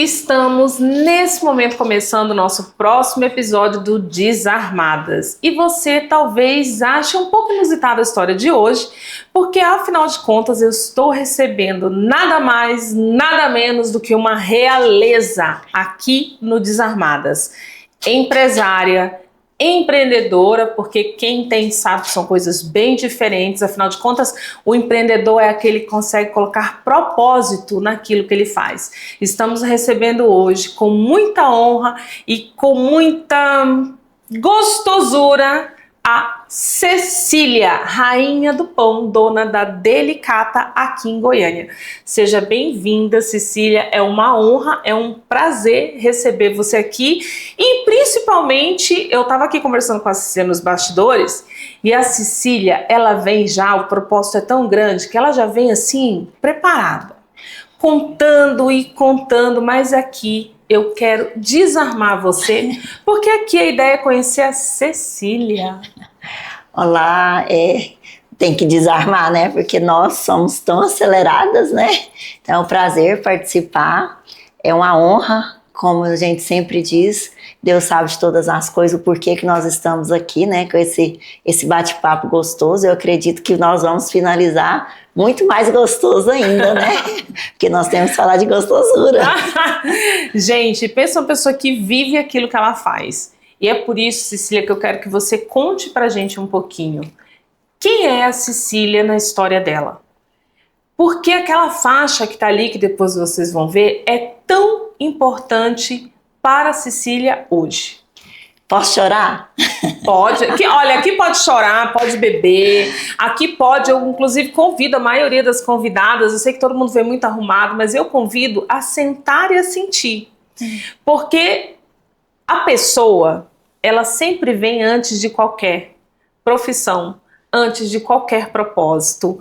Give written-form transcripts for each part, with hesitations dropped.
Estamos nesse momento começando o nosso próximo episódio do Desarmadas. E você talvez ache um pouco inusitada a história de hoje, porque afinal de contas eu estou recebendo nada mais, nada menos do que uma realeza aqui no Desarmadas. Empresária, empreendedora, porque quem tem sabe que são coisas bem diferentes, afinal de contas, o empreendedor é aquele que consegue colocar propósito naquilo que ele faz. Estamos recebendo hoje com muita honra e com muita gostosura a Cecília, rainha do pão, dona da Delicata aqui em Goiânia. Seja bem-vinda, Cecília, é uma honra, é um prazer receber você aqui e principalmente, eu estava aqui conversando com a Cecília nos bastidores e a Cecília, ela vem já, o propósito é tão grande que ela já vem assim, preparada, contando e contando, mas aqui eu quero desarmar você, porque aqui a ideia é conhecer a Cecília. Olá, tem que desarmar, né? Porque nós somos tão aceleradas, né? Então é um prazer participar, é uma honra, como a gente sempre diz, Deus sabe de todas as coisas, o porquê que nós estamos aqui, né? Com esse bate-papo gostoso. Eu acredito que nós vamos finalizar muito mais gostoso ainda, né? Porque nós temos que falar de gostosura. Gente, pensa uma pessoa que vive aquilo que ela faz. E é por isso, Cecília, que eu quero que você conte pra gente um pouquinho. Quem é a Cecília na história dela? Por que aquela faixa que tá ali, que depois vocês vão ver, é tão importante para a Cecília hoje? Posso chorar? Pode. Aqui pode chorar, pode beber. Aqui pode, eu inclusive convido a maioria das convidadas, eu sei que todo mundo vem muito arrumado, mas eu convido a sentar e a sentir. Porque a pessoa, ela sempre vem antes de qualquer profissão, antes de qualquer propósito.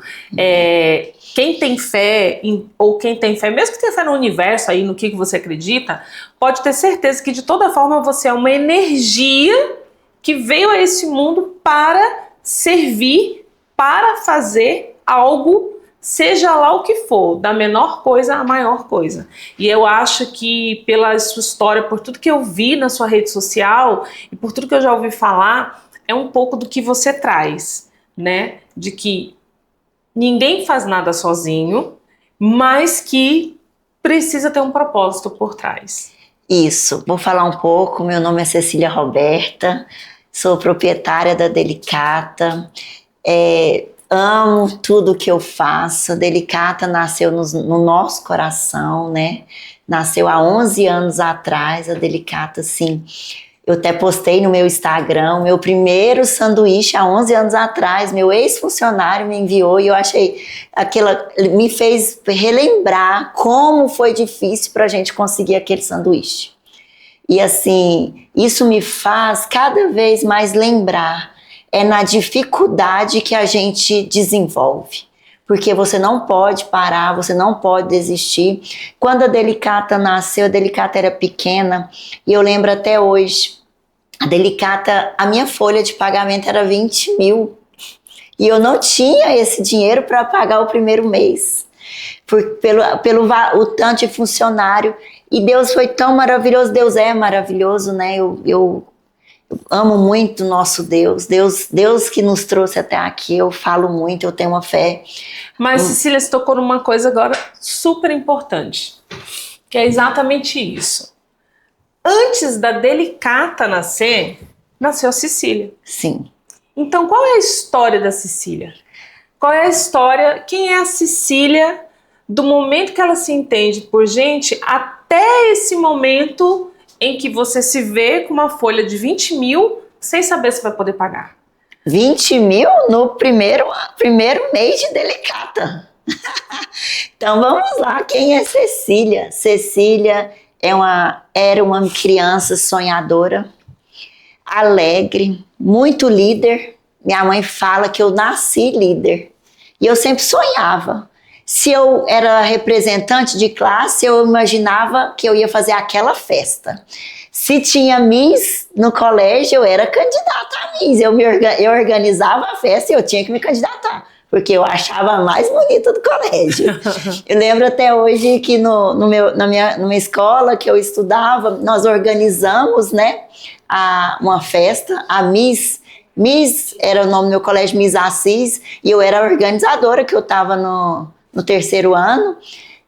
Quem tem fé, ou quem tem fé, mesmo que tenha fé no universo, aí, no que você acredita, pode ter certeza que de toda forma você é uma energia que veio a esse mundo para servir, para fazer algo, seja lá o que for, da menor coisa à maior coisa. E eu acho que pela sua história, por tudo que eu vi na sua rede social e por tudo que eu já ouvi falar, é um pouco do que você traz, né? De que ninguém faz nada sozinho, mas que precisa ter um propósito por trás. Isso, vou falar um pouco. Meu nome é Cecília Roberta, sou proprietária da Delicata, amo tudo que eu faço. A Delicata nasceu no nosso coração, né? Nasceu há 11 anos atrás, a Delicata, sim. Eu até postei no meu Instagram, meu primeiro sanduíche há 11 anos atrás, meu ex-funcionário me enviou e eu achei, me fez relembrar como foi difícil para a gente conseguir aquele sanduíche. E assim, isso me faz cada vez mais lembrar, na dificuldade que a gente desenvolve. Porque você não pode parar, você não pode desistir. Quando a Delicata nasceu, a Delicata era pequena, e eu lembro até hoje, a Delicata, a minha folha de pagamento era 20 mil, e eu não tinha esse dinheiro para pagar o primeiro mês, pelo tanto de funcionário, e Deus foi tão maravilhoso, Deus é maravilhoso, né? Eu amo muito o nosso Deus que nos trouxe até aqui. Eu falo muito, eu tenho uma fé. Mas Cecília, você tocou numa coisa agora super importante, que é exatamente isso. Antes da Delicata nascer, nasceu a Cecília. Sim. Então qual é a história da Cecília? Qual é a história, quem é a Cecília do momento que ela se entende por gente até esse momento em que você se vê com uma folha de 20 mil sem saber se vai poder pagar? 20 mil no primeiro mês de Delicata. Então vamos lá, quem é Cecília? Cecília era uma criança sonhadora, alegre, muito líder. Minha mãe fala que eu nasci líder e eu sempre sonhava. Se eu era representante de classe, eu imaginava que eu ia fazer aquela festa. Se tinha Miss no colégio, eu era candidata a Miss. Eu organizava a festa e eu tinha que me candidatar. porque eu achava a mais bonita do colégio. Eu lembro até hoje que numa escola que eu estudava, nós organizamos, né, uma festa, a Miss era o nome do meu colégio, Miss Assis, e eu era a organizadora, que eu estava no terceiro ano,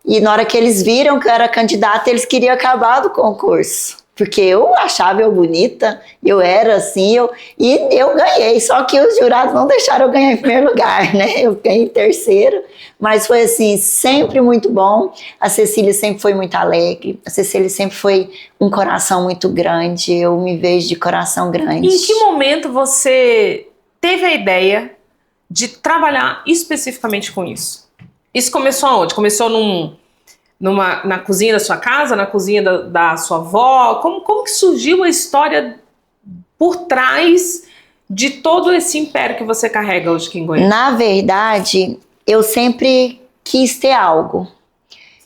e na hora que eles viram que eu era candidata, eles queriam acabar do concurso, porque eu achava eu bonita, eu era assim, e eu ganhei, só que os jurados não deixaram eu ganhar em primeiro lugar, né? Eu ganhei em terceiro, mas foi assim, sempre muito bom. A Cecília sempre foi muito alegre, a Cecília sempre foi um coração muito grande, eu me vejo de coração grande. E em que momento você teve a ideia de trabalhar especificamente com isso? Isso começou aonde? Começou na cozinha da sua casa, na cozinha da sua avó? Como que surgiu a história por trás de todo esse império que você carrega hoje aqui em Goiânia? Na verdade, eu sempre quis ter algo,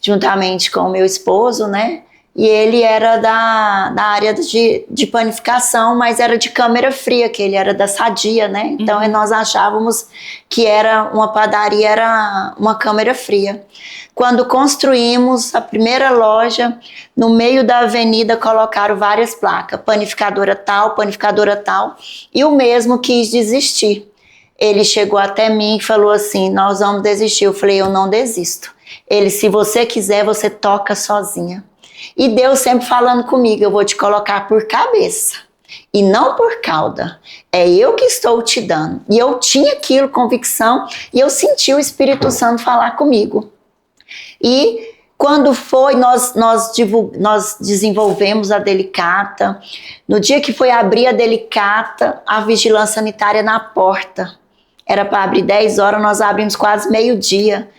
juntamente com o meu esposo, né? E ele era da área de panificação, mas era de câmara fria, que ele era da Sadia, né? Então nós achávamos que era uma padaria, era uma câmara fria. Quando construímos a primeira loja, no meio da avenida colocaram várias placas, panificadora tal, e o mesmo quis desistir. Ele chegou até mim e falou assim, nós vamos desistir. Eu falei, eu não desisto. Ele, se você quiser, você toca sozinha. E Deus sempre falando comigo, eu vou te colocar por cabeça e não por cauda. É eu que estou te dando. E eu tinha aquilo, convicção, e eu senti o Espírito Santo falar comigo. E quando foi, nós desenvolvemos a Delicata. No dia que foi abrir a Delicata, a vigilância sanitária na porta. Era para abrir 10 horas, nós abrimos quase meio-dia.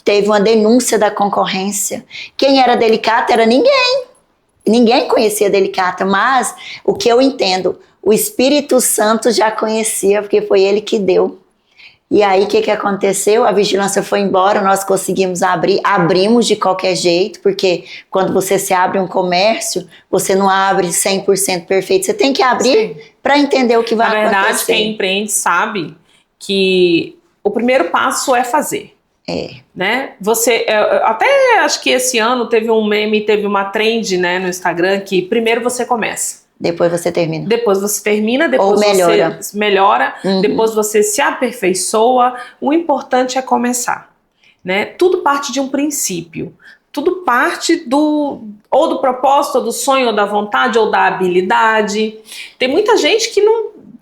Teve uma denúncia da concorrência. Quem era Delicata era ninguém. Ninguém conhecia Delicata, mas o que eu entendo, o Espírito Santo já conhecia, porque foi ele que deu. E aí, o que aconteceu? A vigilância foi embora, nós conseguimos abrimos de qualquer jeito, porque quando você se abre um comércio, você não abre 100% perfeito, você tem que abrir para entender o que vai acontecer. Na verdade, quem empreende sabe que o primeiro passo é fazer. Né? Você, até acho que esse ano teve um meme, teve uma trend, né, no Instagram, que primeiro você começa. Depois você termina. Depois você termina, depois ou melhora. Você melhora, depois você se aperfeiçoa. O importante é começar, né? Tudo parte de um princípio. Tudo parte ou do propósito, ou do sonho, ou da vontade, ou da habilidade. Tem muita gente que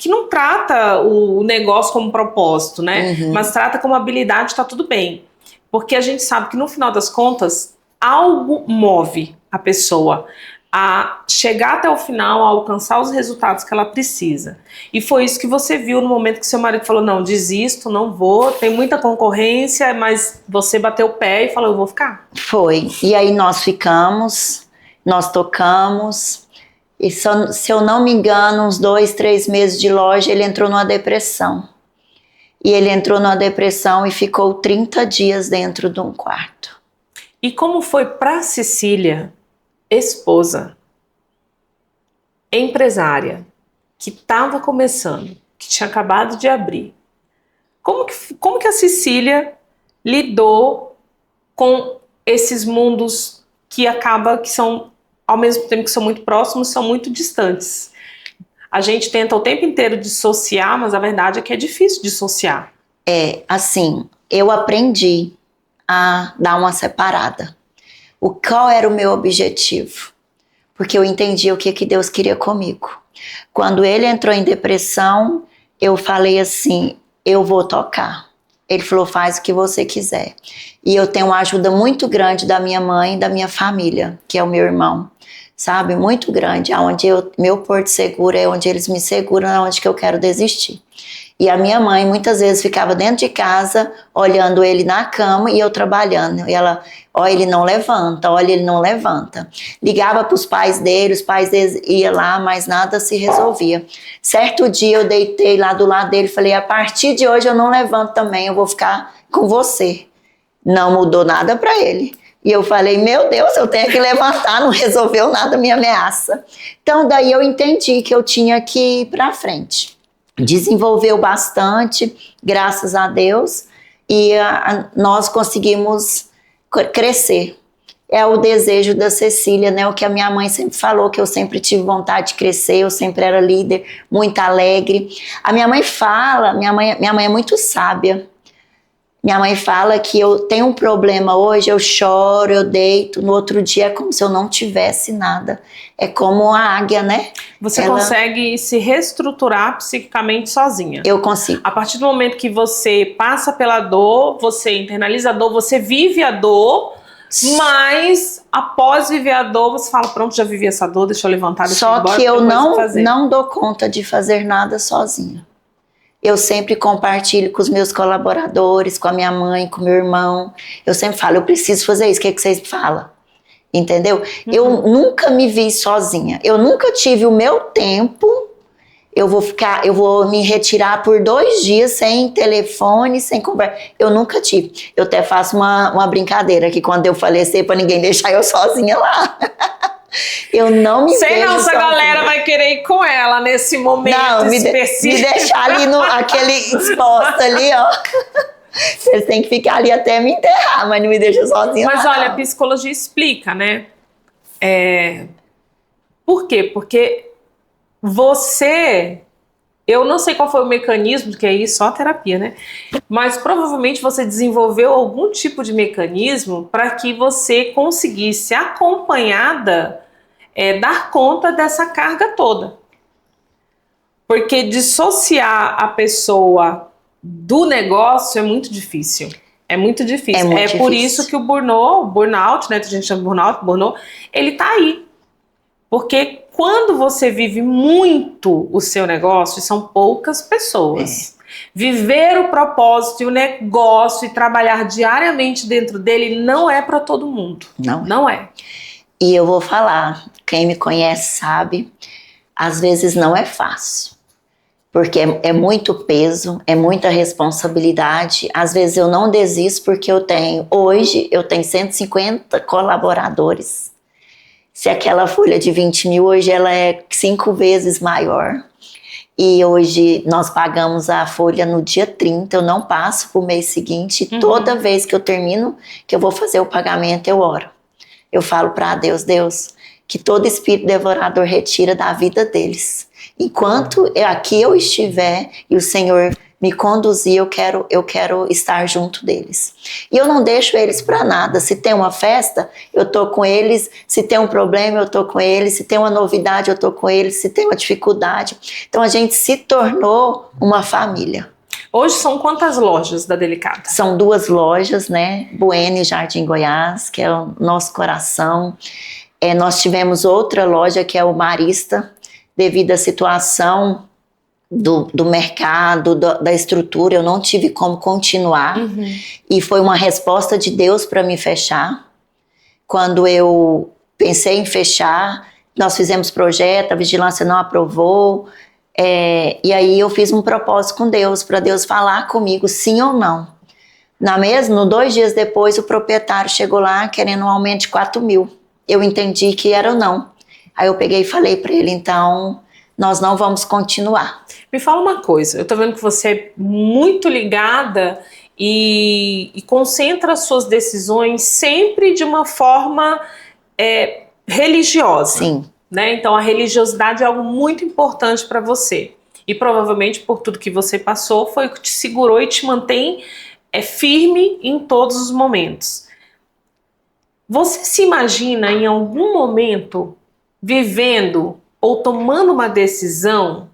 não trata o negócio como propósito, né? Mas trata como habilidade, tá tudo bem. Porque a gente sabe que no final das contas, algo move a pessoa a chegar até o final, a alcançar os resultados que ela precisa. E foi isso que você viu no momento que seu marido falou, não, desisto, não vou, tem muita concorrência, mas você bateu o pé e falou, eu vou ficar. Foi. E aí nós ficamos, nós tocamos, e se eu não me engano, uns 2, 3 meses de loja, ele entrou numa depressão. E ele entrou numa depressão e ficou 30 dias dentro de um quarto. E como foi para Cecília, esposa, empresária, que estava começando, que tinha acabado de abrir, como que a Cecília lidou com esses mundos que são, ao mesmo tempo que são muito próximos, são muito distantes? A gente tenta o tempo inteiro dissociar, mas a verdade é que é difícil dissociar. Assim, eu aprendi a dar uma separada. Qual era o meu objetivo? Porque eu entendi o que Deus queria comigo. Quando ele entrou em depressão, eu falei assim, eu vou tocar. Ele falou, faz o que você quiser. E eu tenho uma ajuda muito grande da minha mãe e da minha família, que é o meu irmão. Sabe, muito grande, onde meu porto seguro é onde eles me seguram, é onde que eu quero desistir. E a minha mãe muitas vezes ficava dentro de casa, olhando ele na cama e eu trabalhando. E ela, olha, ele não levanta, olha, ele não levanta. Ligava para os pais deles iam lá, mas nada se resolvia. Certo dia eu deitei lá do lado dele e falei, a partir de hoje eu não levanto também, eu vou ficar com você. Não mudou nada para ele. E eu falei, meu Deus, eu tenho que levantar, não resolveu nada a minha ameaça. Então daí eu entendi que eu tinha que ir para frente. Desenvolveu bastante, graças a Deus, e nós conseguimos crescer. É o desejo da Cecília, né? O que a minha mãe sempre falou, que eu sempre tive vontade de crescer, eu sempre era líder, muito alegre. A minha mãe fala, minha mãe é muito sábia. Minha mãe fala que eu tenho um problema hoje, eu choro, eu deito, no outro dia é como se eu não tivesse nada. É como a águia, né? Você consegue se reestruturar psiquicamente sozinha. Eu consigo. A partir do momento que você passa pela dor, você internaliza a dor, você vive a dor, mas após viver a dor, você fala, pronto, já vivi essa dor, deixa eu levantar, deixa eu ir embora. Só que eu não dou conta de fazer nada sozinha. Eu sempre compartilho com os meus colaboradores, com a minha mãe, com meu irmão. Eu sempre falo, eu preciso fazer isso, o que vocês falam? Entendeu? Eu nunca me vi sozinha. Eu nunca tive o meu tempo. Eu vou me retirar por 2 dias sem telefone, sem conversa. Eu nunca tive. Eu até faço uma brincadeira que quando eu falecer, para ninguém deixar eu sozinha lá. Eu não me sei não se a galera vai querer ir com ela nesse momento específico. Me deixar ali aquele exposto ali, ó. Vocês têm que ficar ali até me enterrar, mas não me deixa sozinha. Mas lá, olha, não. A psicologia explica, né? Por quê? Porque eu não sei qual foi o mecanismo, porque aí só terapia, né? Mas provavelmente você desenvolveu algum tipo de mecanismo para que você conseguisse, acompanhada, dar conta dessa carga toda. Porque dissociar a pessoa do negócio é muito difícil. É muito difícil. Por isso que o burnout, né? A gente chama burnout, ele tá aí. Porque quando você vive muito o seu negócio, são poucas pessoas. Viver o propósito e o negócio e trabalhar diariamente dentro dele não é para todo mundo. Não é. E eu vou falar, quem me conhece sabe, às vezes não é fácil. Porque é muito peso, é muita responsabilidade. Às vezes eu não desisto porque hoje eu tenho 150 colaboradores. Se aquela folha de 20 mil, hoje ela é 5 vezes maior. E hoje nós pagamos a folha no dia 30, eu não passo pro mês seguinte. Toda vez que eu termino, que eu vou fazer o pagamento, eu oro. Eu falo para Deus, que todo espírito devorador retira da vida deles. Enquanto aqui eu estiver e o Senhor me conduzir, eu quero estar junto deles. E eu não deixo eles para nada. Se tem uma festa, eu tô com eles. Se tem um problema, eu tô com eles. Se tem uma novidade, eu tô com eles. Se tem uma dificuldade. Então a gente se tornou uma família. Hoje são quantas lojas da Delicata? São 2 lojas, né? Bueno e Jardim Goiás, que é o nosso coração. Nós tivemos outra loja que é o Marista, devido à situação do mercado, da estrutura, eu não tive como continuar. E foi uma resposta de Deus para me fechar. Quando eu pensei em fechar, nós fizemos projeto, a vigilância não aprovou, e aí eu fiz um propósito com Deus, para Deus falar comigo sim ou não. 2 dias depois, o proprietário chegou lá querendo um aumento de 4 mil. Eu entendi que era o não. Aí eu peguei e falei para ele, então, nós não vamos continuar. Me fala uma coisa, eu tô vendo que você é muito ligada e concentra suas decisões sempre de uma forma religiosa. Sim. Né? Então a religiosidade é algo muito importante para você. E provavelmente por tudo que você passou foi o que te segurou e te mantém firme em todos os momentos. Você se imagina em algum momento vivendo ou tomando uma decisão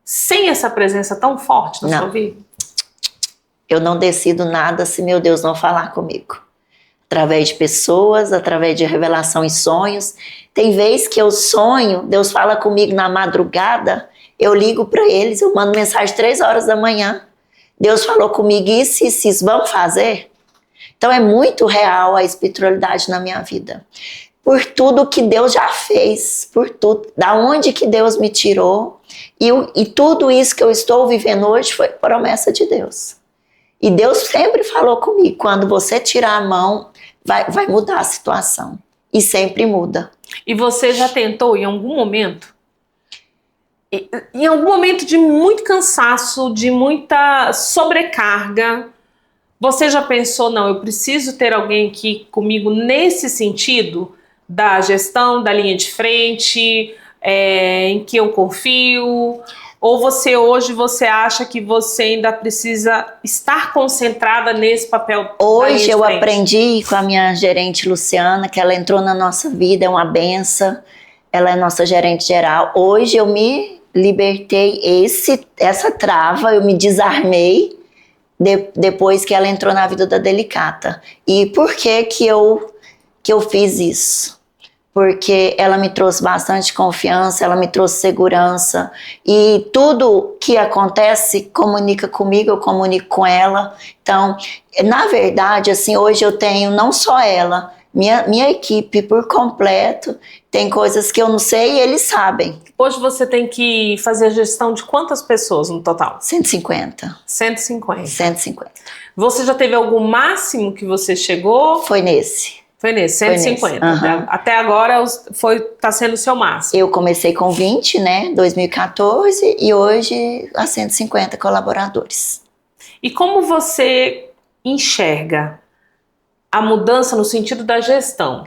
sem essa presença tão forte na sua vida? Eu não decido nada se meu Deus não falar comigo. Através de pessoas, através de revelação em sonhos. Tem vezes que eu sonho, Deus fala comigo na madrugada, eu ligo para eles, eu mando mensagem 3 horas da manhã. Deus falou comigo, isso, vamos fazer? Então é muito real a espiritualidade na minha vida. Por tudo que Deus já fez, por tudo, da onde que Deus me tirou, e tudo isso que eu estou vivendo hoje foi promessa de Deus. E Deus sempre falou comigo, quando você tirar a mão, vai mudar a situação. E sempre muda. E você já tentou em algum momento de muito cansaço, de muita sobrecarga, Você já pensou, não, eu preciso ter alguém aqui comigo nesse sentido da gestão, da linha de frente, em que eu confio? Ou hoje você acha que você ainda precisa estar concentrada nesse papel? Hoje eu aprendi com a minha gerente Luciana, que ela entrou na nossa vida, é uma benção. Ela é nossa gerente geral. Hoje eu me libertei essa trava, eu me desarmei depois que ela entrou na vida da Delicata. E por que eu fiz isso? Porque ela me trouxe bastante confiança, ela me trouxe segurança, e tudo que acontece comunica comigo, eu comunico com ela. Então, na verdade, assim, hoje eu tenho não só ela, minha equipe por completo. Tem coisas que eu não sei e eles sabem. Hoje você tem que fazer a gestão de quantas pessoas no total? 150. 150. 150. Você já teve algum máximo que você chegou? Foi nesse. Foi nesse, 150. Uhum. Até agora tá sendo o seu máximo. Eu comecei com 20, né, 2014, e hoje há 150 colaboradores. E como você enxerga a mudança no sentido da gestão?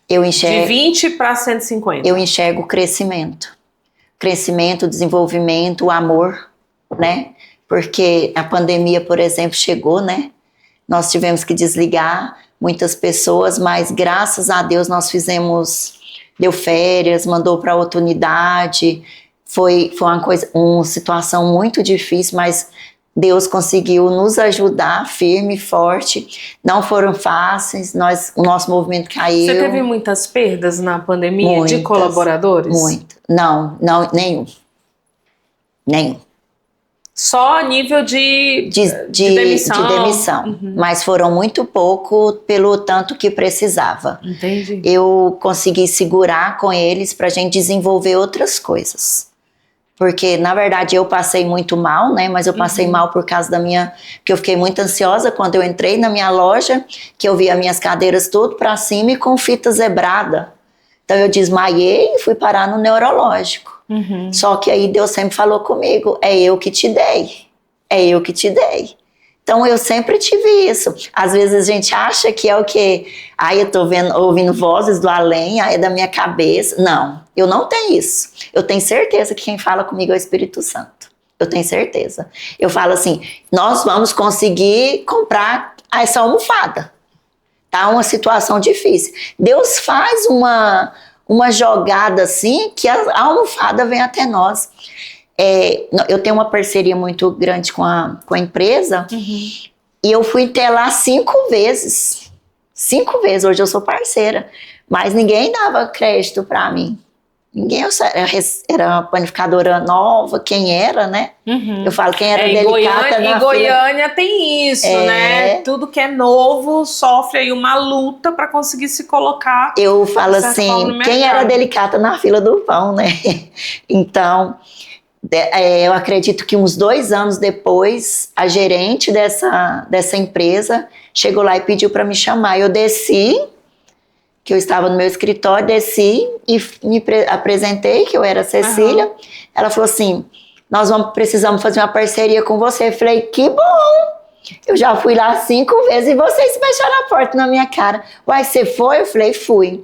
Eu enxergo, de 20 para 150. Eu enxergo o crescimento. Crescimento, desenvolvimento, o amor, né? Porque a pandemia, por exemplo, chegou, né? Nós tivemos que desligar muitas pessoas, mas graças a Deus nós deu férias, mandou para outra unidade. Foi uma situação muito difícil, mas Deus conseguiu nos ajudar firme e forte. Não foram fáceis, o nosso movimento caiu. Você teve muitas perdas na pandemia de colaboradores? Muito. Não, nenhum. Só a nível de demissão. De demissão. Uhum. Mas foram muito pouco pelo tanto que precisava. Entendi. Eu consegui segurar com eles para a gente desenvolver outras coisas. Porque, na verdade, eu passei muito mal, né? Mas eu passei mal por causa porque eu fiquei muito ansiosa quando eu entrei na minha loja, que eu vi as minhas cadeiras tudo para cima e com fita zebrada. Então eu desmaiei e fui parar no neurológico. Uhum. Só que aí Deus sempre falou comigo, é eu que te dei. Então eu sempre tive isso. Às vezes a gente acha que é o quê? Aí eu tô ouvindo vozes do além, aí é da minha cabeça. Não, eu não tenho isso. Eu tenho certeza que quem fala comigo é o Espírito Santo. Eu tenho certeza. Eu falo assim, nós vamos conseguir comprar essa almofada. Tá uma situação difícil. Deus faz uma jogada assim que a almofada vem até nós. Eu tenho uma parceria muito grande com a empresa, e eu fui até lá 5 vezes. 5 vezes, hoje eu sou parceira, mas ninguém dava crédito para mim. Ninguém, era uma panificadora nova, quem era, né? Uhum. Eu falo, quem era Delicata na Goiânia tem isso, né? Tudo que é novo sofre aí uma luta para conseguir se colocar. Eu falo assim, quem era Delicata na fila do pão, né? Então, eu acredito que uns 2 anos depois, a gerente dessa empresa chegou lá e pediu para me chamar. Eu desci, que eu estava no meu escritório, desci e me apresentei, que eu era a Cecília. Uhum. Ela falou assim, nós precisamos fazer uma parceria com você. Eu falei, que bom! Eu já fui lá 5 vezes e vocês fecharam a porta na minha cara. Uai, você foi? Eu falei, fui.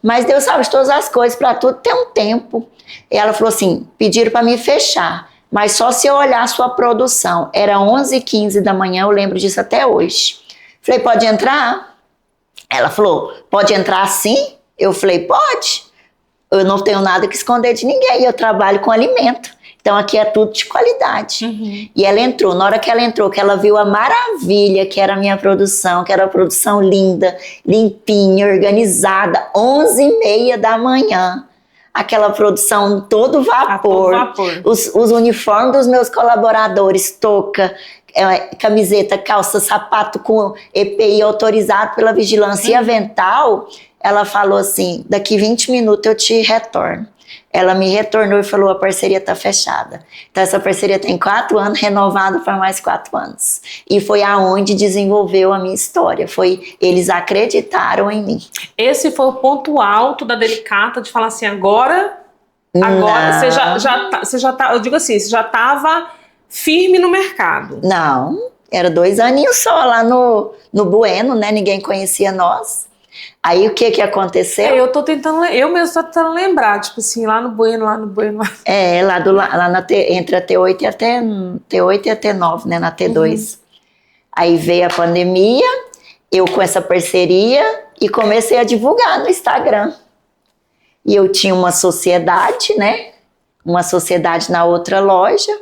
Mas Deus sabe de todas as coisas, para tudo tem um tempo. E ela falou assim, pediram para me fechar, mas só se eu olhar a sua produção. Era 11h15 da manhã, eu lembro disso até hoje. Falei, pode entrar? Ela falou, pode entrar sim? Eu falei, pode. Eu não tenho nada que esconder de ninguém, eu trabalho com alimento. Então aqui é tudo de qualidade. Uhum. E ela entrou, na hora que ela entrou, que ela viu a maravilha que era a minha produção, que era a produção linda, limpinha, organizada, 11h30 da manhã. Aquela produção todo vapor. Os uniformes dos meus colaboradores, touca, camiseta, calça, sapato com EPI autorizado pela vigilância e avental. Ela falou assim, daqui 20 minutos eu te retorno. Ela me retornou e falou, a parceria está fechada. Então essa parceria tem 4 anos, renovada para mais 4 anos. E foi aonde desenvolveu a minha história. Eles acreditaram em mim. Esse foi o ponto alto da Delicata, de falar assim, agora você já tá, eu digo assim, você já estava firme no mercado. Não, Era 2 aninhos só lá no Bueno, né? Ninguém conhecia nós. Aí o que aconteceu? Eu mesmo tô tentando lembrar, tipo assim, lá no Bueno. Lá Entre a T8 e a T8 e a T9, né? Na T2. Aí veio a pandemia, eu com essa parceria e comecei a divulgar no Instagram. E eu tinha uma sociedade, né? Uma sociedade na outra loja.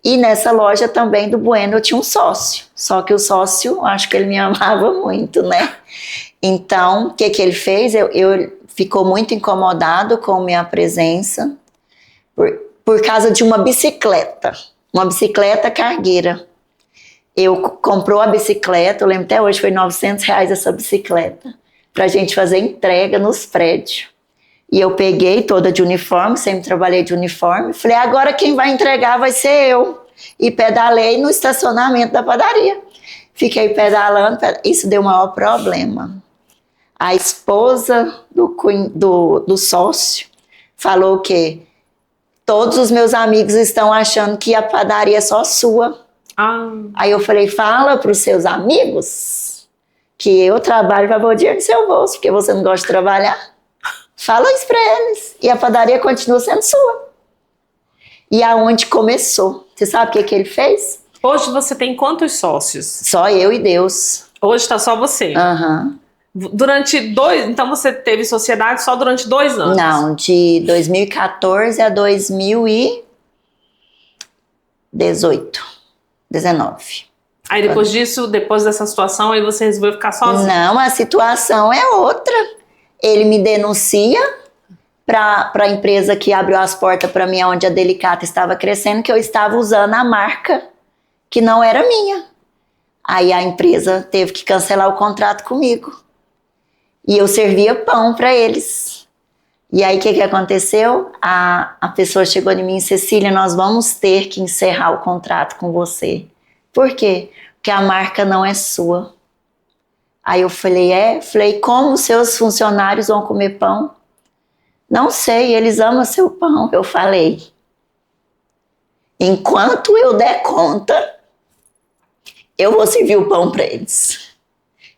E nessa loja também do Bueno eu tinha um sócio. Só que o sócio, acho que ele me amava muito, né? Então, o que ele fez? Eu ficou muito incomodado com minha presença por causa de uma bicicleta cargueira. Eu comprou a bicicleta, eu lembro até hoje, foi R$900 essa bicicleta, pra gente fazer entrega nos prédios. E eu peguei toda de uniforme, sempre trabalhei de uniforme, falei, agora quem vai entregar vai ser eu. E pedalei no estacionamento da padaria. Fiquei pedalando, isso deu o maior problema. A esposa do sócio falou que todos os meus amigos estão achando que a padaria é só sua. Aí eu falei, fala para os seus amigos que eu trabalho para pôr dinheiro no seu bolso, porque você não gosta de trabalhar. Fala isso para eles. E a padaria continua sendo sua. E aonde começou? Você sabe o que ele fez? Hoje você tem quantos sócios? Só eu e Deus. Hoje está só você? Então você teve sociedade só durante 2 anos? Não, de 2014 a 2018, 19. Aí depois disso, depois dessa situação, aí você resolveu ficar sozinho? Não, a situação é outra. Ele me denuncia para a empresa que abriu as portas para mim, onde a Delicata estava crescendo, que eu estava usando a marca que não era minha. Aí a empresa teve que cancelar o contrato comigo. E eu servia pão para eles. E aí o que aconteceu? A pessoa chegou em mim, Cecília, nós vamos ter que encerrar o contrato com você. Por quê? Porque a marca não é sua. Aí eu falei, como seus funcionários vão comer pão? Não sei, eles amam seu pão. Eu falei, enquanto eu der conta, eu vou servir o pão para eles.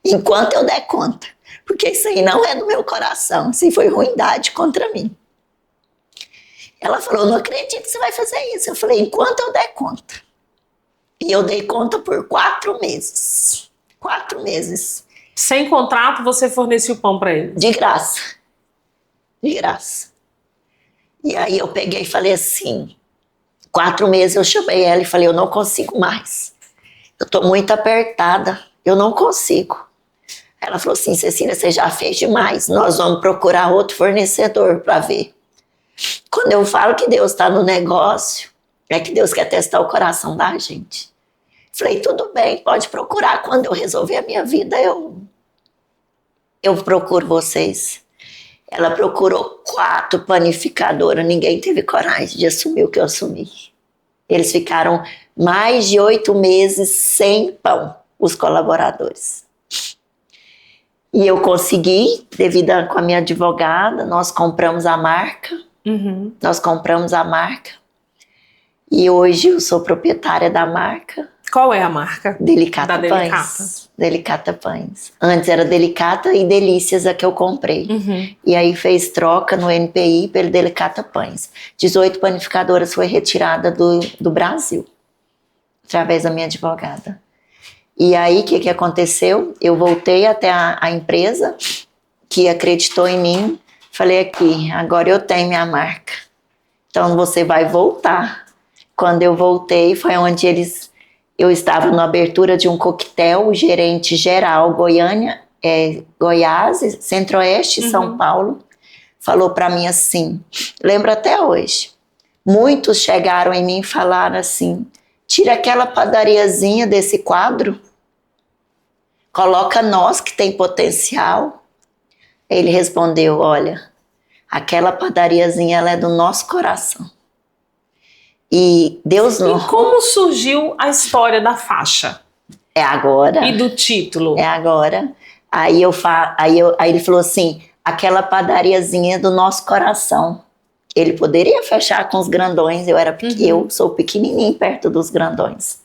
Enquanto eu der conta. Porque isso aí não é do meu coração, isso foi ruindade contra mim. Ela falou, não acredito que você vai fazer isso. Eu falei, enquanto eu der conta. E eu dei conta por 4 meses. 4 meses. Sem contrato, você fornecia o pão para eles? De graça. De graça. E aí eu peguei e falei assim, 4 meses eu chamei ela e falei, eu não consigo mais. Eu tô muito apertada, eu não consigo. Ela falou assim, Cecília, você já fez demais, nós vamos procurar outro fornecedor para ver. Quando eu falo que Deus está no negócio, é que Deus quer testar o coração da gente. Falei, tudo bem, pode procurar, quando eu resolver a minha vida, eu procuro vocês. Ela procurou 4 panificadoras, ninguém teve coragem de assumir o que eu assumi. Eles ficaram mais de 8 meses sem pão, os colaboradores. E eu consegui, devido com a minha advogada, nós compramos a marca. Nós compramos a marca. E hoje eu sou proprietária da marca. Qual é a marca? Delicata Pães. Delicata Pães. Antes era Delicata e Delícias a que eu comprei. E aí fez troca no NPI pelo Delicata Pães. 18 panificadoras foi retirada do Brasil, através da minha advogada. E aí, o que aconteceu? Eu voltei até a empresa que acreditou em mim. Falei aqui, agora eu tenho minha marca. Então, você vai voltar. Quando eu voltei, foi onde eu estava na abertura de um coquetel, o gerente geral, Goiás, Centro-Oeste, São Paulo, falou para mim assim, lembro até hoje, muitos chegaram em mim e falaram assim, tira aquela padariazinha desse quadro, coloca nós que tem potencial. Ele respondeu, olha, aquela padariazinha ela é do nosso coração. E Deus não... E como surgiu a história da faixa? É agora. E do título? É agora. Aí ele falou assim, aquela padariazinha é do nosso coração. Ele poderia fechar com os grandões, eu sou pequenininho perto dos grandões.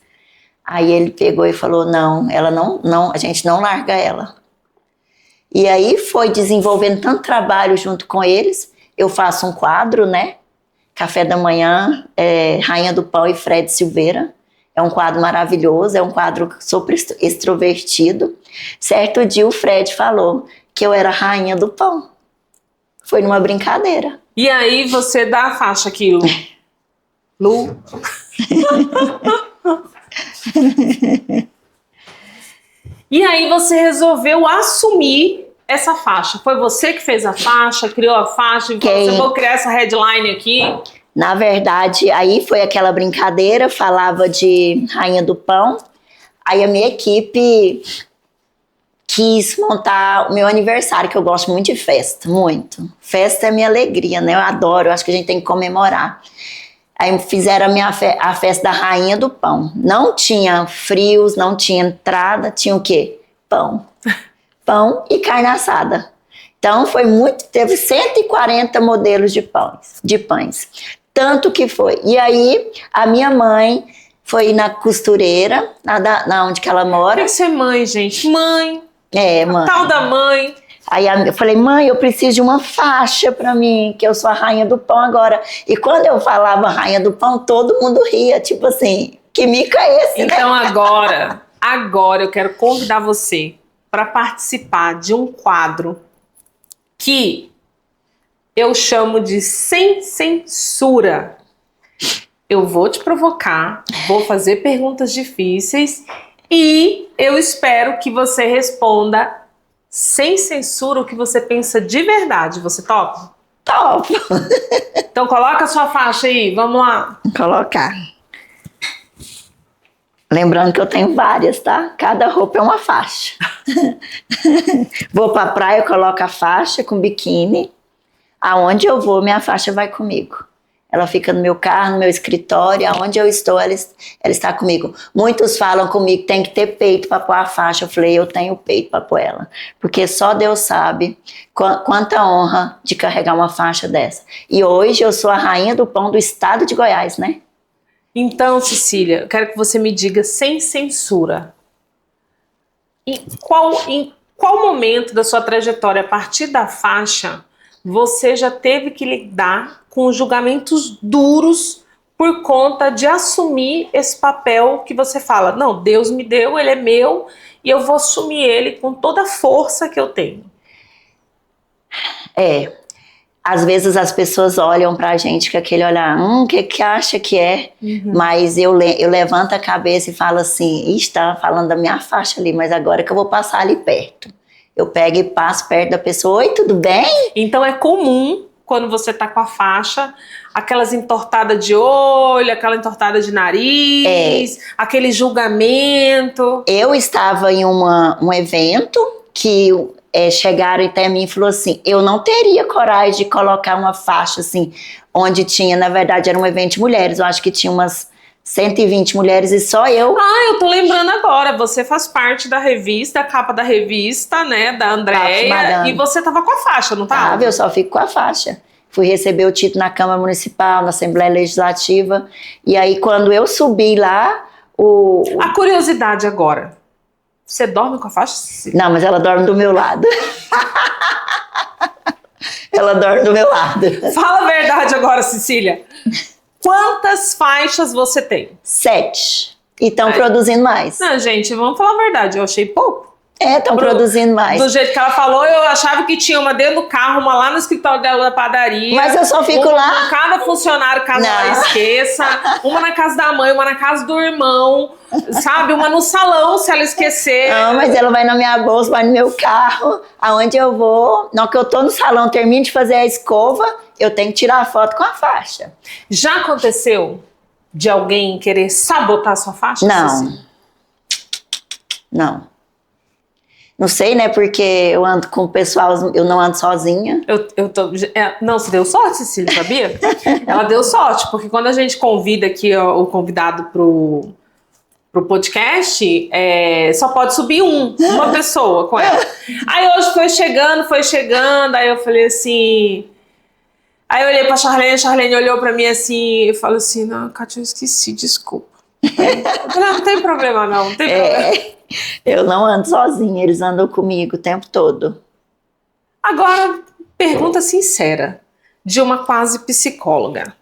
Aí ele pegou e falou, não, ela não, a gente não larga ela. E aí foi desenvolvendo tanto trabalho junto com eles. Eu faço um quadro, né? Café da Manhã, Rainha do Pão e Fred Silveira. É um quadro maravilhoso, é um quadro super extrovertido. Certo dia o Fred falou que eu era rainha do pão. Foi numa brincadeira. E aí você dá a faixa aqui, Lu. Lu. E aí você resolveu assumir essa faixa. Foi você que fez a faixa, criou a faixa e falou, vou criar essa headline aqui. Na verdade, aí foi aquela brincadeira, falava de Rainha do Pão. Aí a minha equipe quis montar o meu aniversário, que eu gosto muito de festa, muito. Festa é minha alegria, né? Eu adoro, eu acho que a gente tem que comemorar. Aí fizeram a festa da Rainha do Pão. Não tinha frios, não tinha entrada, tinha o quê? Pão. Pão e carne assada. Então foi muito, teve 140 modelos de pães. Tanto que foi. E aí a minha mãe foi na costureira, na onde que ela mora. Tem que ser mãe, gente. Mãe. Mãe. Tal da mãe. Aí eu falei, mãe, eu preciso de uma faixa pra mim, que eu sou a rainha do pão agora. E quando eu falava rainha do pão, todo mundo ria, tipo assim, que mico é esse, então, né? agora eu quero convidar você para participar de um quadro que eu chamo de Sem Censura. Eu vou te provocar, vou fazer perguntas difíceis e eu espero que você responda sem censura o que você pensa de verdade. Você topa? Topo. Então coloca a sua faixa aí, vamos lá. Vou colocar. Lembrando que eu tenho várias, tá? Cada roupa é uma faixa. Vou pra praia, eu coloco a faixa com biquíni. Aonde eu vou, minha faixa vai comigo. Ela fica no meu carro, no meu escritório, aonde eu estou, ela está comigo. Muitos falam comigo, tem que ter peito para pôr a faixa. Eu falei, eu tenho peito para pôr ela. Porque só Deus sabe quanta honra de carregar uma faixa dessa. E hoje eu sou a rainha do pão do estado de Goiás, né? Então, Cecília, eu quero que você me diga sem censura. Em qual momento da sua trajetória, a partir da faixa, você já teve que lidar com julgamentos duros por conta de assumir esse papel que você fala, não, Deus me deu, ele é meu e eu vou assumir ele com toda a força que eu tenho? Às vezes as pessoas olham pra gente com aquele olhar, o que acha que é? Uhum. Mas eu levanto a cabeça e falo assim, está falando da minha faixa ali, mas agora que eu vou passar ali perto. Eu pego e passo perto da pessoa, oi, tudo bem? Então é comum, quando você tá com a faixa, aquelas entortadas de olho, aquela entortada de nariz, aquele julgamento. Eu estava em um evento que chegaram até mim e falou assim, eu não teria coragem de colocar uma faixa assim, onde tinha, na verdade era um evento de mulheres, eu acho que tinha umas 120 mulheres e só eu. Eu tô lembrando agora, você faz parte da revista, a capa da revista, né, da Andréia, e você tava com a faixa, não tava? Tava, eu só fico com a faixa. Fui receber o título na Câmara Municipal, na Assembleia Legislativa, e aí quando eu subi lá, A curiosidade agora, você dorme com a faixa? Não, mas ela dorme do meu lado. Ela dorme do meu lado. Fala a verdade agora, Cecília. Quantas faixas você tem? 7. E estão produzindo mais. Não, gente, vamos falar a verdade. Eu achei pouco. Estão produzindo mais. Do jeito que ela falou, eu achava que tinha uma dentro do carro, uma lá no escritório dela da padaria. Mas eu só fico lá. Com cada funcionário, caso ela esqueça. Uma na casa da mãe, uma na casa do irmão. Sabe? Uma no salão, se ela esquecer. Não, mas ela vai na minha bolsa, vai no meu carro. Aonde eu vou. Na hora que eu tô no salão, termino de fazer a escova, eu tenho que tirar a foto com a faixa. Já aconteceu de alguém querer sabotar a sua faixa? Não. Não. Não sei, né? Porque eu ando com o pessoal, eu não ando sozinha. Não, você deu sorte, Cecília, sabia? Ela deu sorte, porque quando a gente convida aqui o convidado pro podcast, só pode subir uma pessoa com ela. Aí hoje foi chegando, aí eu falei assim... Aí eu olhei pra Charlene, a Charlene olhou pra mim assim, e falou assim, não, Kátia, eu esqueci, desculpa. Não tem problema, não tem problema. Eu não ando sozinha, eles andam comigo o tempo todo. Agora, pergunta sincera, de uma quase psicóloga.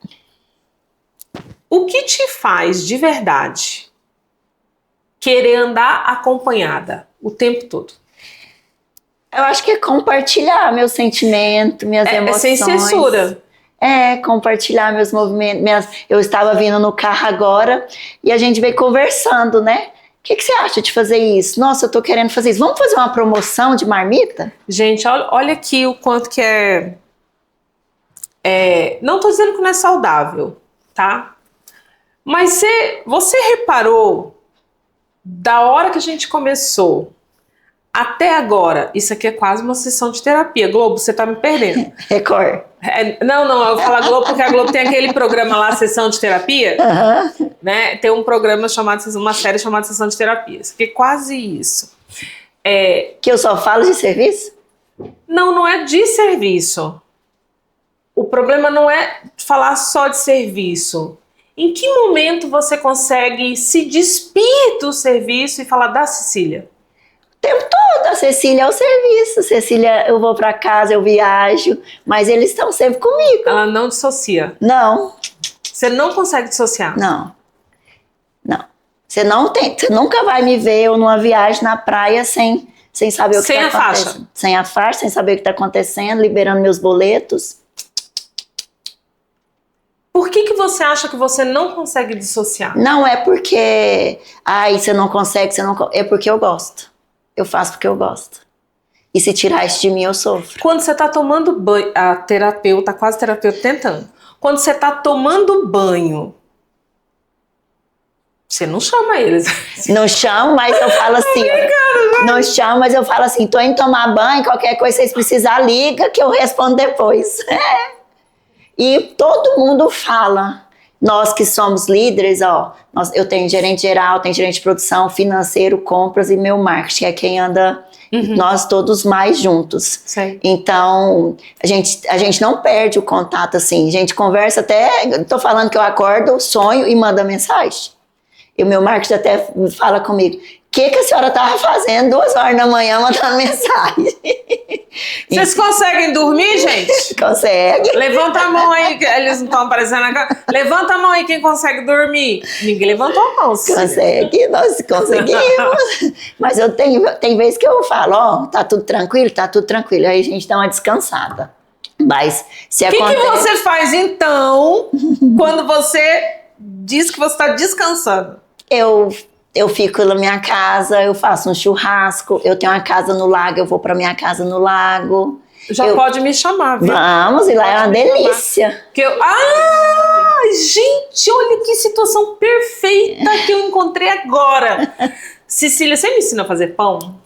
O que te faz, de verdade, querer andar acompanhada o tempo todo? Eu acho que é compartilhar meu sentimento, minhas emoções. É sem censura. Compartilhar meus movimentos. Eu estava vindo no carro agora e a gente veio conversando, né? O que você acha de fazer isso? Nossa, eu tô querendo fazer isso. Vamos fazer uma promoção de marmita? Gente, olha aqui o quanto que não tô dizendo que não é saudável, tá? Mas você reparou, da hora que a gente começou até agora, isso aqui é quase uma sessão de terapia. Globo, você tá me perdendo. Record. Não, eu falo Globo porque a Globo tem aquele programa lá, Sessão de Terapia, né? Tem um programa uma série chamada Sessão de Terapia. Isso aqui é quase isso. Que eu só falo de serviço? Não é de serviço. O problema não é falar só de serviço. Em que momento você consegue se despir do serviço e falar da Cecília? O tempo todo, a Cecília é o serviço. Cecília, eu vou pra casa, eu viajo, mas eles estão sempre comigo. Ela não dissocia? Não. Você não consegue dissociar? Não. Você nunca vai me ver eu numa viagem na praia sem saber o que está acontecendo. Sem a faixa, sem saber o que está acontecendo, liberando meus boletos. Por que você acha que você não consegue dissociar? Não é porque, você não consegue, é porque eu gosto. Eu faço porque eu gosto. E se tirar isso de mim, eu sofro. Quando você está tomando banho, a terapeuta, quase terapeuta tentando. Quando você está tomando banho, você não chama eles. Não chamo, mas eu falo assim. Não chamo, mas eu falo assim, tô indo tomar banho, qualquer coisa vocês precisarem, liga que eu respondo depois. E todo mundo fala. Nós que somos líderes, eu tenho gerente geral, tenho gerente de produção, financeiro, compras e meu marketing, que é quem anda, nós todos mais juntos. Sei. Então, a gente não perde o contato assim, a gente conversa até, tô falando que eu acordo, sonho e manda mensagem. E o meu marketing até fala comigo, o que a senhora estava fazendo 2 horas da manhã mandando mensagem? Vocês conseguem dormir, gente? Consegue. Levanta a mão aí, eles não estão aparecendo agora. Levanta a mão aí quem consegue dormir. Ninguém levantou a mão. Consegue, nós conseguimos. Mas tem vezes que eu falo, tá tudo tranquilo? Tá tudo tranquilo. Aí a gente dá uma descansada. Mas se acontece... O que você faz então, quando você diz que você está descansando? Eu fico na minha casa, eu faço um churrasco, eu tenho uma casa no lago, eu vou pra minha casa no lago. Já pode me chamar, viu? Vamos, e lá é uma delícia. Gente, olha que situação perfeita que eu encontrei agora. Cecília, você me ensina a fazer pão?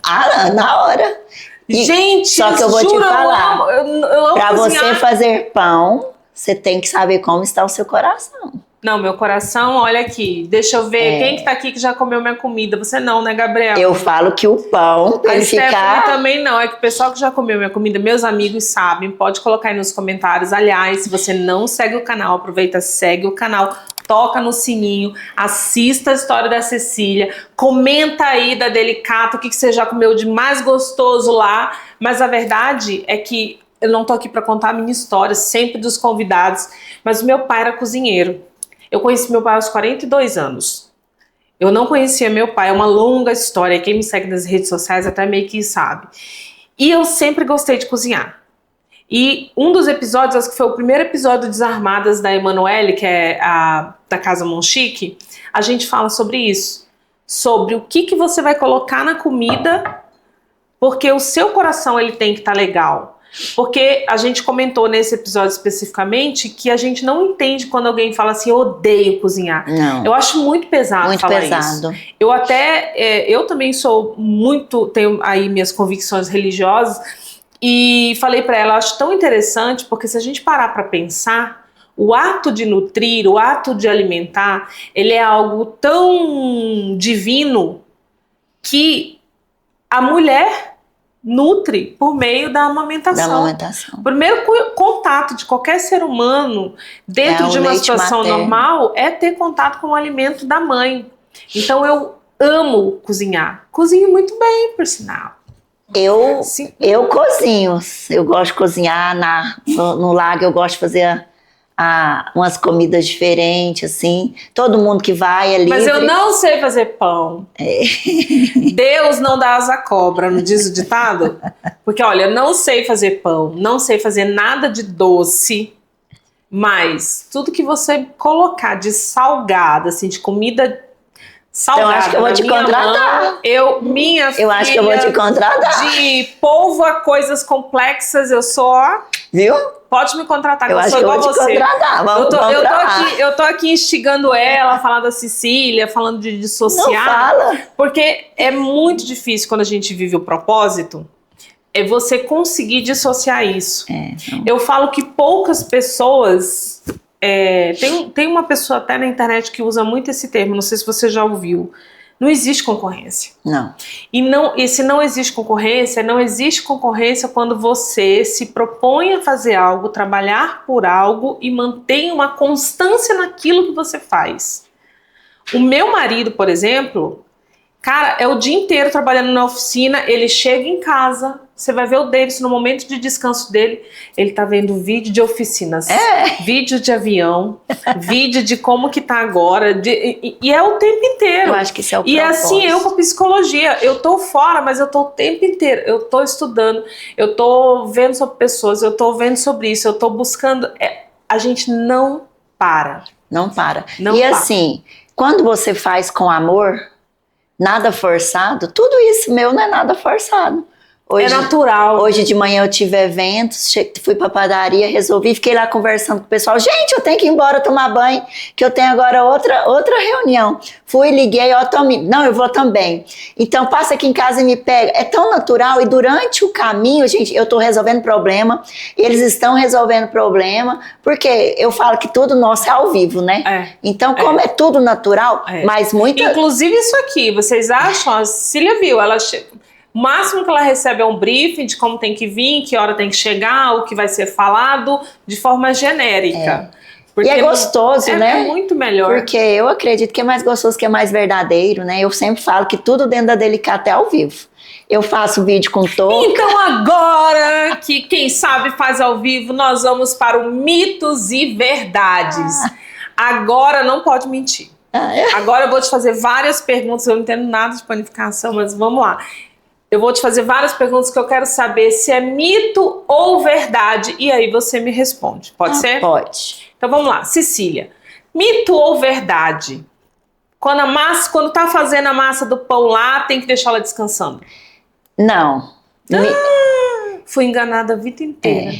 Na hora. Gente, só que eu vou te falar, eu amo pra cozinhar. Você fazer pão, você tem que saber como está o seu coração. Não, meu coração, olha aqui, deixa eu ver, quem que tá aqui que já comeu minha comida? Você não, né, Gabriela? Eu falo que o pão, pra ele ficar... também não, é que o pessoal que já comeu minha comida, meus amigos sabem, pode colocar aí nos comentários. Aliás, se você não segue o canal, aproveita, segue o canal, toca no sininho, assista a história da Cecília, comenta aí da Delicata, o que você já comeu de mais gostoso lá, mas a verdade é que eu não tô aqui pra contar a minha história, sempre dos convidados, mas o meu pai era cozinheiro. Eu conheci meu pai aos 42 anos. Eu não conhecia meu pai, é uma longa história. Quem me segue nas redes sociais até meio que sabe. E eu sempre gostei de cozinhar. E um dos episódios, acho que foi o primeiro episódio de Desarmadas da Emanuele, que é da Casa Monchique, a gente fala sobre isso. Sobre o que você vai colocar na comida, porque o seu coração ele tem que estar legal. Porque a gente comentou nesse episódio especificamente que a gente não entende quando alguém fala assim, eu odeio cozinhar. Não. Eu acho muito pesado falar isso. Eu também tenho aí minhas convicções religiosas e falei pra ela, eu acho tão interessante porque se a gente parar pra pensar, o ato de nutrir, o ato de alimentar, ele é algo tão divino que a mulher nutre por meio da amamentação. Da amamentação. O primeiro contato de qualquer ser humano dentro de uma situação normal é ter contato com o alimento da mãe. Então eu amo cozinhar. Cozinho muito bem, por sinal. Eu cozinho. Eu gosto de cozinhar no lago, eu gosto de fazer umas comidas diferentes, assim. Todo mundo que vai é livre. Mas eu não sei fazer pão. Deus não dá asa à cobra, não diz o ditado? Porque, olha, eu não sei fazer pão, não sei fazer nada de doce, mas tudo que você colocar de salgado, assim, de comida salgada, eu acho que eu vou te contratar. Eu acho que eu vou te contratar. De polvo a coisas complexas, eu sou... Viu? Pode me contratar, que eu sou igual a você. Eu tô aqui instigando ela, falando da Cecília, falando de dissociar. Não fala. Porque é muito difícil quando a gente vive o propósito, é você conseguir dissociar isso. Eu falo que poucas pessoas... tem uma pessoa até na internet que usa muito esse termo, não sei se você já ouviu. Não existe concorrência. Não. E se não existe concorrência quando você se propõe a fazer algo, trabalhar por algo e mantém uma constância naquilo que você faz. O meu marido, por exemplo, cara, é o dia inteiro trabalhando na oficina, ele chega em casa, você vai ver o Davidson no momento de descanso dele, ele tá vendo vídeo de oficinas, vídeo de avião, vídeo de como que tá agora, e é o tempo inteiro. Eu acho que isso é o propósito. E assim eu com psicologia, eu tô fora, mas eu tô o tempo inteiro, eu tô estudando, eu tô vendo sobre pessoas, eu tô vendo sobre isso, eu tô buscando, a gente não para. Não para. Não e para. Assim, quando você faz com amor, nada forçado, tudo isso meu não é nada forçado. Hoje, é natural. Hoje de manhã eu tive eventos, fui pra padaria, resolvi, fiquei lá conversando com o pessoal. Gente, eu tenho que ir embora tomar banho, que eu tenho agora outra reunião. Fui, liguei, não, eu vou também. Então passa aqui em casa e me pega. É tão natural e durante o caminho, gente, eu tô resolvendo problema, eles estão resolvendo problema, porque eu falo que tudo nosso é ao vivo, né? Então como é tudo natural, mas muita... Inclusive isso aqui, vocês acham, a Cecília viu, ela... O máximo que ela recebe é um briefing de como tem que vir, que hora tem que chegar, o que vai ser falado, de forma genérica. E é gostoso, né? É muito melhor. Porque eu acredito que é mais gostoso, que é mais verdadeiro, né? Eu sempre falo que tudo dentro da Delicata é ao vivo. Eu faço vídeo com touca. Então agora, que quem sabe faz ao vivo, nós vamos para o Mitos e Verdades. Agora não pode mentir. Agora eu vou te fazer várias perguntas, eu não entendo nada de panificação, mas vamos lá. Eu vou te fazer várias perguntas que eu quero saber se é mito ou verdade. E aí você me responde. Pode ser? Pode. Então vamos lá. Cecília, mito ou verdade? Quando tá fazendo a massa do pão lá, tem que deixar ela descansando? Não. Fui enganada a vida inteira.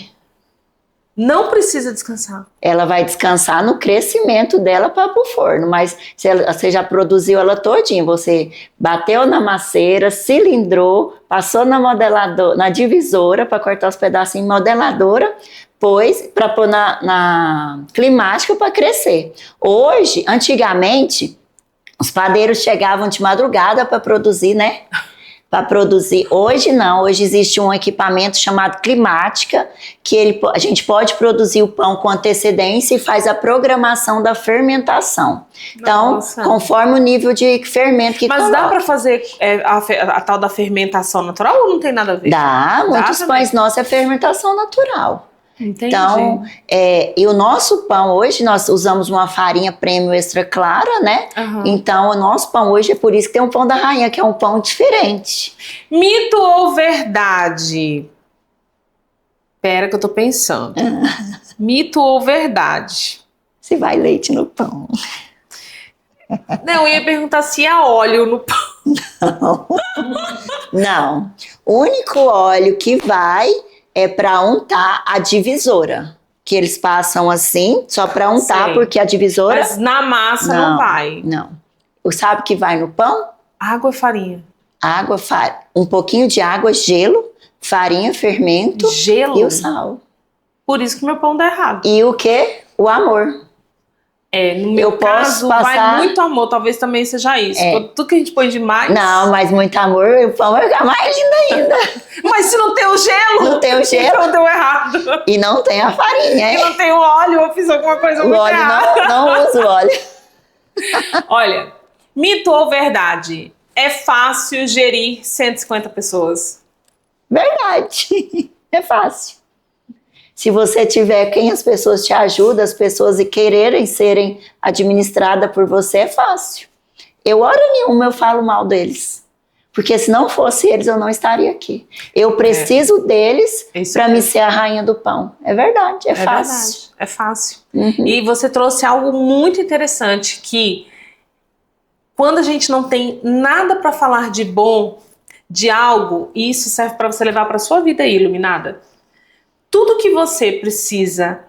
Não precisa descansar. Ela vai descansar no crescimento dela para pro forno, mas você já produziu ela todinha, você bateu na masseira, cilindrou, passou na divisora para cortar os pedacinhos, modeladora, pôs para pôr na climática para crescer. Hoje, antigamente, os padeiros chegavam de madrugada para produzir, né? Para produzir. Hoje não, hoje existe um equipamento chamado climática, que a gente pode produzir o pão com antecedência e faz a programação da fermentação. Então, conforme o nível de fermento que Mas coloca. Dá para fazer a tal da fermentação natural ou não tem nada a ver? Dá, muitos pães nossos é fermentação natural. Entendi. Então, e o nosso pão hoje, nós usamos uma farinha premium extra clara, né? Então, o nosso pão hoje é por isso que tem um pão da rainha, que é um pão diferente. Mito ou verdade? Pera que eu tô pensando. Mito ou verdade? Se vai leite no pão. Não, eu ia perguntar se há óleo no pão. Não. O único óleo que vai... é para untar a divisora, que eles passam assim, só para untar, Sim. porque a divisora... Mas na massa não vai. Não. Sabe o que vai no pão? Água e farinha. Água, um pouquinho de água, gelo, farinha, fermento gelo? E o sal. Por isso que meu pão dá errado. E o quê? O amor. No meu caso, vai muito amor, talvez também seja isso. Tudo que a gente põe demais... Não, mas muito amor, o pão vai ficar mais lindo ainda. Mas se não tem o gelo... Não tem o gelo. Então deu errado. E não tem a farinha, E não tem o óleo, eu fiz alguma coisa muito errada. Não uso óleo. Olha, mito ou verdade? É fácil gerir 150 pessoas? Verdade. É fácil. Se você tiver quem as pessoas te ajudam, as pessoas e quererem serem administradas por você, é fácil. Eu, hora nenhuma, eu falo mal deles. Porque se não fosse eles, eu não estaria aqui. Eu preciso deles para me ser a rainha do pão. É verdade, é fácil. Verdade, é fácil. E você trouxe algo muito interessante, que quando a gente não tem nada para falar de bom, de algo, e isso serve para você levar para sua vida aí, iluminada. Tudo que você precisa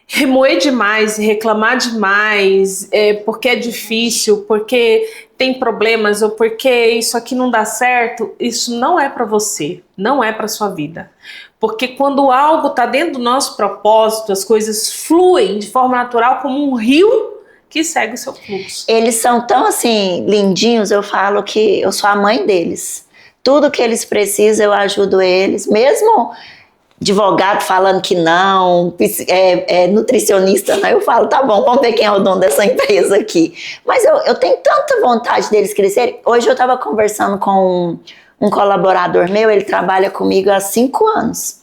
remoer demais, reclamar demais, porque é difícil, porque tem problemas, ou porque isso aqui não dá certo, isso não é para você, não é para sua vida. Porque quando algo está dentro do nosso propósito, as coisas fluem de forma natural como um rio que segue o seu fluxo. Eles são tão assim lindinhos, eu falo que eu sou a mãe deles. Tudo que eles precisam eu ajudo eles, mesmo advogado falando que não, nutricionista não, eu falo, tá bom, vamos ver quem é o dono dessa empresa aqui. Mas eu tenho tanta vontade deles crescerem. Hoje eu estava conversando com um colaborador meu, ele trabalha comigo há 5 anos.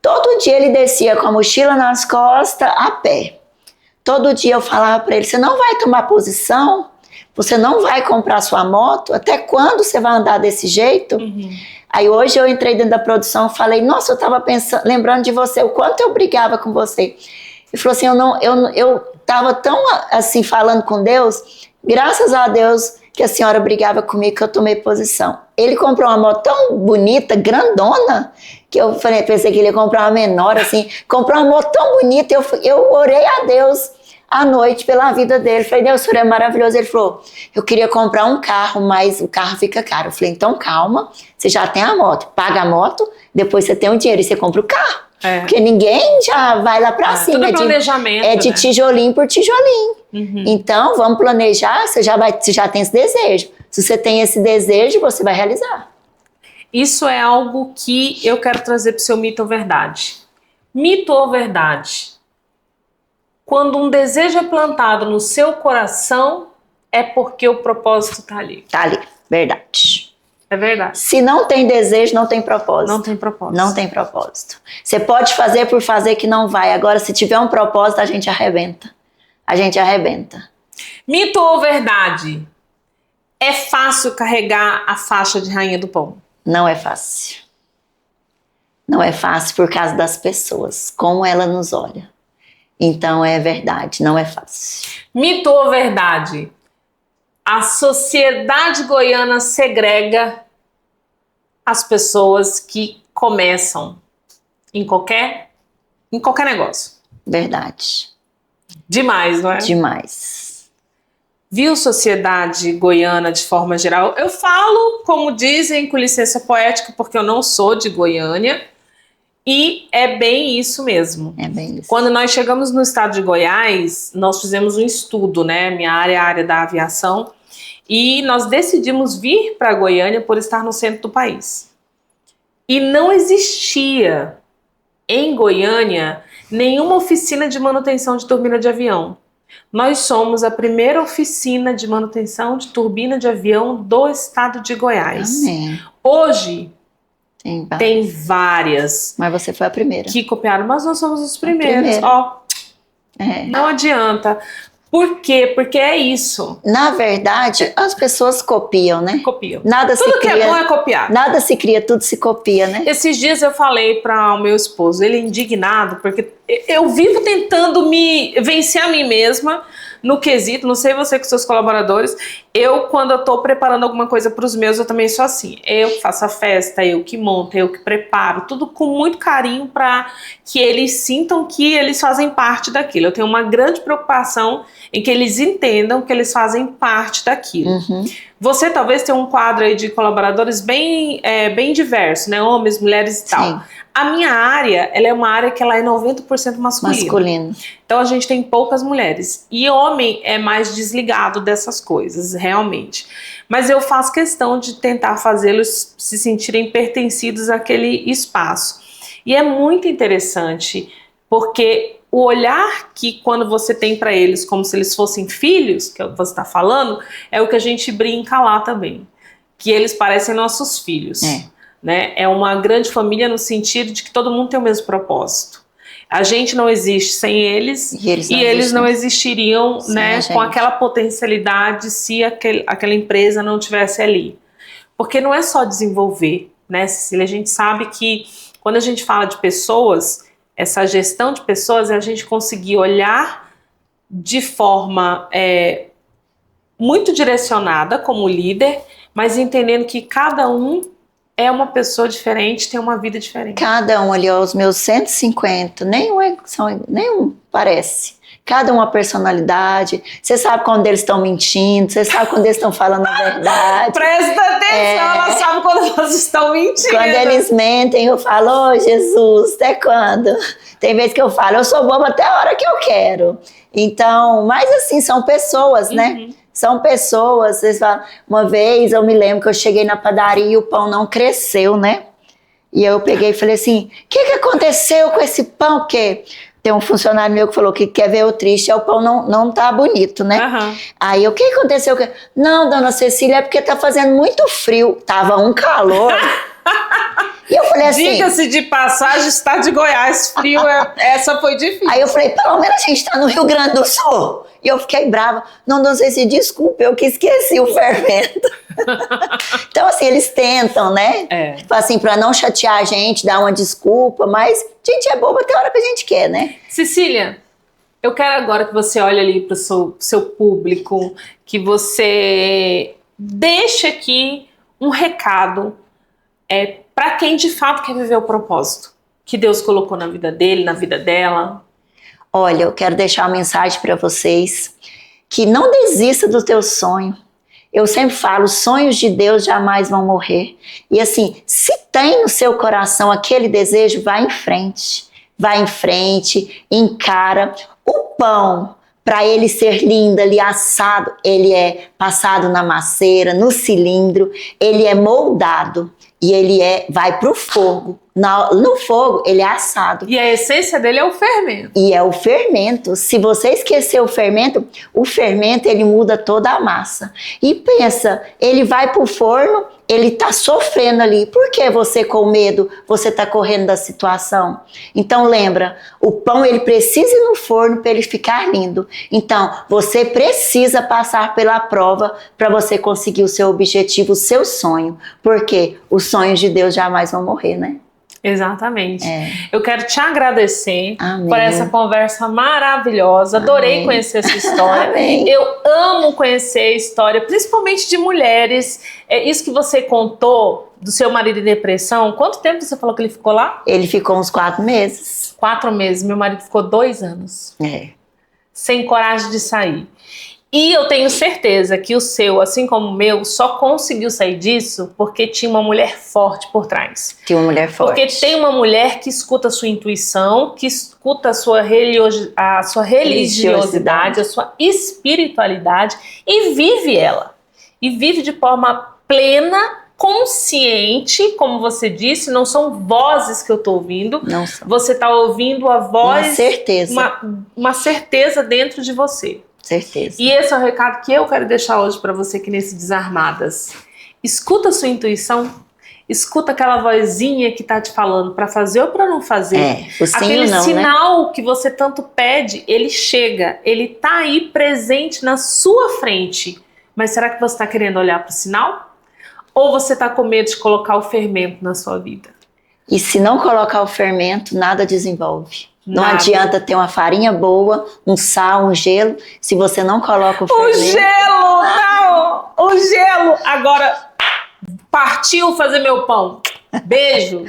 Todo dia ele descia com a mochila nas costas, a pé. Todo dia eu falava para ele, você não vai tomar posição? Você não vai comprar sua moto? Até quando você vai andar desse jeito? Aí hoje eu entrei dentro da produção e falei, nossa, eu estava lembrando de você, o quanto eu brigava com você. Ele falou assim, eu estava tão assim falando com Deus, graças a Deus que a senhora brigava comigo, que eu tomei posição. Ele comprou uma moto tão bonita, grandona, que eu pensei que ele ia comprar uma menor, assim, comprou uma moto tão bonita, eu orei a Deus à noite pela vida dele. Falei, Deus, o senhor é maravilhoso. Ele falou, eu queria comprar um carro, mas o carro fica caro. Eu falei, então calma, você já tem a moto, paga a moto, depois você tem o dinheiro e você compra o carro. Porque ninguém já vai lá pra cima. Tudo planejamento, de tijolinho por tijolinho. Então, vamos planejar, você já tem esse desejo. Se você tem esse desejo, você vai realizar. Isso é algo que eu quero trazer pro seu mito ou verdade. Mito ou verdade? Quando um desejo é plantado no seu coração, é porque o propósito tá ali. Tá ali, verdade. É verdade. Se não tem desejo, não tem propósito. Não tem propósito. Não tem propósito. Você pode fazer por fazer que não vai. Agora, se tiver um propósito, a gente arrebenta. A gente arrebenta. Mito ou verdade? É fácil carregar a faixa de rainha do pão? Não é fácil. Não é fácil por causa das pessoas, como ela nos olha. Então é verdade, não é fácil. Mito ou verdade? A sociedade goiana segrega as pessoas que começam em qualquer negócio. Verdade. Demais, não é? Demais. Viu sociedade goiana de forma geral? Eu falo, como dizem, com licença poética, porque eu não sou de Goiânia. E é bem isso mesmo. É bem isso. Quando nós chegamos no estado de Goiás, nós fizemos um estudo, né? Minha área é a área da aviação. E nós decidimos vir para Goiânia por estar no centro do país. E não existia em Goiânia nenhuma oficina de manutenção de turbina de avião. Nós somos a primeira oficina de manutenção de turbina de avião do estado de Goiás. Amém. Hoje tem várias. Mas você foi a primeira. Que copiaram, mas nós somos os primeiros. Ó, não adianta. Por quê? Porque é isso. Na verdade, as pessoas copiam, né? Copiam. Tudo que é bom é copiar. Nada se cria, tudo se copia, né? Esses dias eu falei para o meu esposo, ele é indignado, porque eu vivo tentando me vencer a mim mesma no quesito, não sei você com seus colaboradores, quando eu tô preparando alguma coisa para os meus, eu também sou assim. Eu que faço a festa, eu que monto, eu que preparo, tudo com muito carinho para que eles sintam que eles fazem parte daquilo. Eu tenho uma grande preocupação em que eles entendam que eles fazem parte daquilo. Uhum. Você talvez tenha um quadro aí de colaboradores bem diverso, né? Homens, mulheres e tal. Sim. A minha área, ela é uma área que ela é 90% masculina. Então a gente tem poucas mulheres. E homem é mais desligado dessas coisas, realmente. Mas eu faço questão de tentar fazê-los se sentirem pertencidos àquele espaço. E é muito interessante, porque o olhar que quando você tem para eles como se eles fossem filhos, que é o que você está falando, é o que a gente brinca lá também. Que eles parecem nossos filhos. Né? É uma grande família no sentido de que todo mundo tem o mesmo propósito. A gente não existe sem eles e eles não existiriam, né, com aquela potencialidade se aquela empresa não tivesse ali. Porque não é só desenvolver, né, Cecília? A gente sabe que quando a gente fala de pessoas, essa gestão de pessoas é a gente conseguir olhar de forma muito direcionada como líder, mas entendendo que cada um é uma pessoa diferente, tem uma vida diferente. Cada um ali, os meus 150, nenhum parece. Cada uma personalidade. Você sabe quando eles estão mentindo, você sabe quando eles estão falando a verdade. Presta atenção, ela sabe quando eles estão mentindo. Quando eles mentem, eu falo, oh, Jesus, até quando? Tem vezes que eu falo, eu sou boba até a hora que eu quero. Então, mas assim, são pessoas, né? São pessoas, vocês falam, uma vez eu me lembro que eu cheguei na padaria e o pão não cresceu, né? E eu peguei e falei assim, o que aconteceu com esse pão? Porque tem um funcionário meu que falou que quer ver o triste, o pão não tá bonito, né? Aí o que aconteceu? Não, dona Cecília, é porque tá fazendo muito frio. Tava um calor. E eu falei assim... Diga-se de passagem, está de Goiás, frio, essa foi difícil. Aí eu falei, pelo menos a gente tá no Rio Grande do Sul. E eu fiquei brava. Não sei se desculpa, eu que esqueci o fermento. Então, assim, eles tentam, né? Tipo assim, pra não chatear a gente, dar uma desculpa, mas a gente é boba até a hora que a gente quer, né? Cecília, eu quero agora que você olhe ali pro seu público, que você deixe aqui um recado para quem de fato quer viver o propósito que Deus colocou na vida dele, na vida dela. Olha, eu quero deixar uma mensagem para vocês, que não desista do teu sonho. Eu sempre falo, os sonhos de Deus jamais vão morrer. E assim, se tem no seu coração aquele desejo, vai em frente, encara. O pão, para ele ser lindo ali assado, ele é passado na masseira, no cilindro, ele é moldado e ele vai para o fogo. No fogo, ele é assado. E a essência dele é o fermento. E é o fermento. Se você esquecer o fermento ele muda toda a massa. E pensa, ele vai pro forno, ele tá sofrendo ali. Por que você com medo, você tá correndo da situação? Então lembra, o pão ele precisa ir no forno para ele ficar lindo. Então você precisa passar pela prova para você conseguir o seu objetivo, o seu sonho. Porque os sonhos de Deus jamais vão morrer, né? Exatamente. Eu quero te agradecer Amém. Por essa conversa maravilhosa. Adorei Amém. conhecer essa história. Amém. Eu amo conhecer a história, principalmente de mulheres. Isso que você contou do seu marido em depressão. Quanto tempo você falou que ele ficou lá? Ele ficou uns 4 meses. 4 meses. Meu marido ficou 2 anos. Sem coragem de sair. E eu tenho certeza que o seu, assim como o meu, só conseguiu sair disso porque tinha uma mulher forte por trás. Tinha uma mulher forte. Porque tem uma mulher que escuta a sua intuição, que escuta a sua religiosidade, a sua espiritualidade e vive ela. E vive de forma plena, consciente, como você disse, não são vozes que eu estou ouvindo. Não são. Você está ouvindo a voz... Uma certeza. Uma certeza dentro de você. Certeza. E esse é o recado que eu quero deixar hoje para você aqui nesse Desarmadas. Escuta a sua intuição, escuta aquela vozinha que tá te falando para fazer ou para não fazer. O sim aquele ou não, sinal, né? Que você tanto pede, ele chega, ele tá aí presente na sua frente. Mas será que você está querendo olhar para o sinal? Ou você está com medo de colocar o fermento na sua vida? E se não colocar o fermento, nada desenvolve. Não adianta ter uma farinha boa, um sal, um gelo, se você não coloca o fermento. O gelo! Não! O gelo! Agora, partiu fazer meu pão. Beijo!